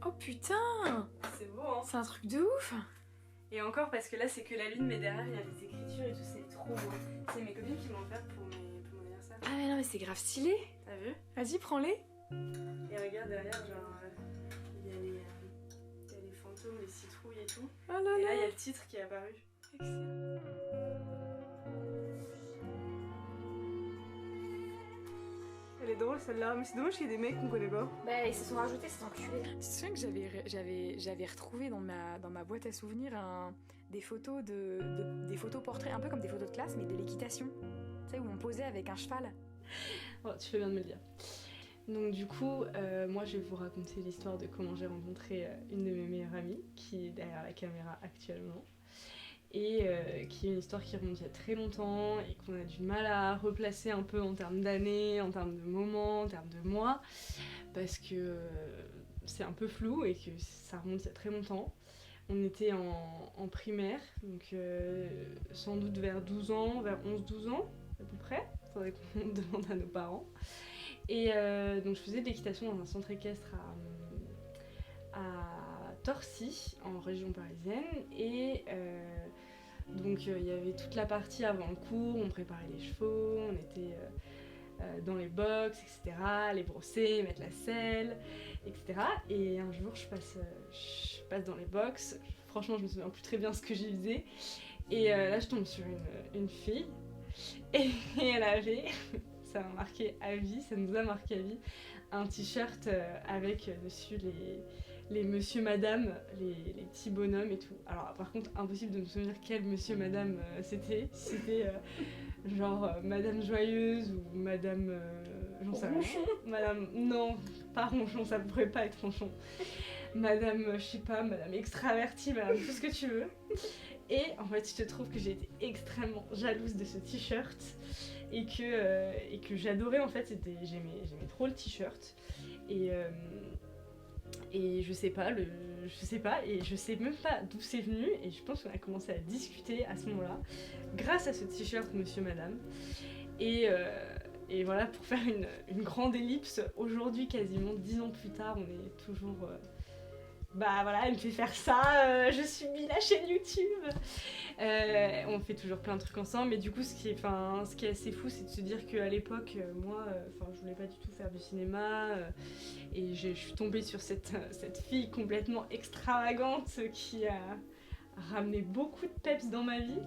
Oh putain! C'est beau, hein? C'est un truc de ouf! Et encore parce que là c'est que la lune, mais derrière il y a les écritures et tout, c'est trop beau. C'est mes copines qui m'ont offert pour mon anniversaire. Ah mais non mais c'est grave stylé! T'as vu? Vas-y, prends-les! Et regarde derrière, genre, il y a les fantômes, les citrouilles et tout. Oh là Et là! là il y a le titre qui est apparu. Excellent. Elle est drôle celle-là, mais c'est dommage qu'il y ait des mecs qu'on connaît pas. Bah ils se sont rajoutés ces enculés. Tu te souviens que j'avais retrouvé dans ma boîte à souvenirs des photos des photos portraits, un peu comme des photos de classe mais de l'équitation. Tu sais où on posait avec un cheval. Oh, tu fais bien de me le dire. Donc du coup, moi je vais vous raconter l'histoire de comment j'ai rencontré une de mes meilleures amies, qui est derrière la caméra actuellement, et qui est une histoire qui remonte il y a très longtemps et qu'on a du mal à replacer un peu en termes d'années, en termes de moments, en termes de mois, parce que c'est un peu flou et que ça remonte il y a très longtemps. On était en primaire, donc sans doute vers 12 ans, vers 11-12 ans à peu près, faudrait qu'on demande à nos parents. Et donc je faisais de l'équitation dans un centre équestre à Torcy, en région parisienne, et donc il y avait toute la partie avant le cours, on préparait les chevaux, on était dans les box, etc., les brosser, mettre la selle, etc. Et un jour je passe dans les box, franchement je me souviens plus très bien ce que j'y faisais, et là je tombe sur une fille, et elle avait... Ça m'a marqué à vie, ça nous a marqué à vie, un t-shirt avec dessus les monsieur madame, les petits bonhommes et tout. Alors par contre impossible de me souvenir quel monsieur madame c'était, si c'était genre madame joyeuse ou madame j'en sais rien. Ronchon. Madame, non, pas ronchon, ça pourrait pas être ronchon. Madame, je sais pas, madame extravertie, madame tout ce que tu veux. Et en fait je te trouve que j'ai été extrêmement jalouse de ce t-shirt. Et que j'adorais en fait, j'aimais trop le t-shirt et je sais pas et je sais même pas d'où c'est venu et je pense qu'on a commencé à discuter à ce moment-là grâce à ce t-shirt monsieur madame et voilà, pour faire une grande ellipse, aujourd'hui quasiment 10 ans plus tard on est toujours bah voilà, elle me fait faire ça, je subis la chaîne YouTube. On fait toujours plein de trucs ensemble, mais du coup, ce qui est assez fou, c'est de se dire qu'à l'époque, moi, je voulais pas du tout faire du cinéma, et je suis tombée sur cette fille complètement extravagante qui a ramené beaucoup de peps dans ma vie.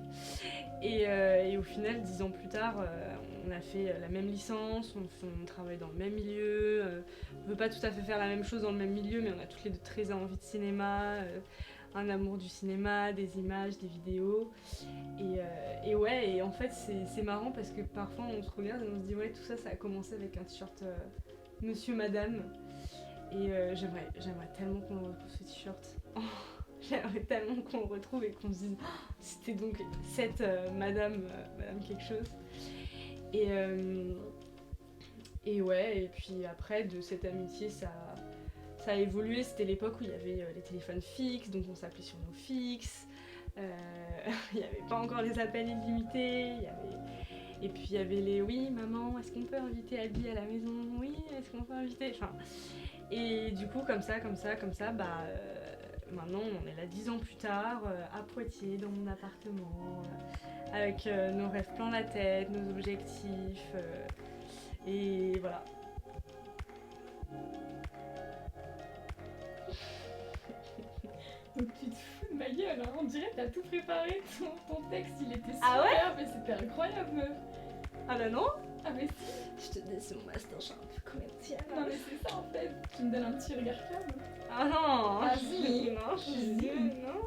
Et au final, 10 ans plus tard, on a fait la même licence, on travaille dans le même milieu, on veut pas tout à fait faire la même chose dans le même milieu, mais on a toutes les deux très envie de cinéma, un amour du cinéma, des images, des vidéos. Et ouais, et en fait c'est marrant parce que parfois on se regarde et on se dit ouais, tout ça, ça a commencé avec un t-shirt Monsieur Madame. Et j'aimerais tellement qu'on retrouve ce t-shirt. Oh, j'aimerais tellement qu'on le retrouve et qu'on se dise oh, c'était donc cette madame quelque chose. Et ouais, et puis après de cette amitié ça a évolué. C'était l'époque où il y avait les téléphones fixes, donc on s'appelait sur nos fixes. Il n'y avait pas encore les appels illimités, et puis il y avait les oui maman, est-ce qu'on peut inviter Abby à la maison, oui est-ce qu'on peut inviter, enfin, et du coup comme ça bah maintenant on est là 10 ans plus tard à Poitiers dans mon appartement avec nos rêves plein la tête, nos objectifs et voilà. Donc tu te fous de ma gueule, hein. On dirait que t'as tout préparé, ton texte il était super, Ah ouais, mais c'était incroyable meuf. Ah bah non. Ah mais si. Je te dis c'est mon master, je suis un peu commercial. Non mais c'est ça en fait, tu me donnes un petit regard calme. Ah non. Ah si. Non, je suis Si. non.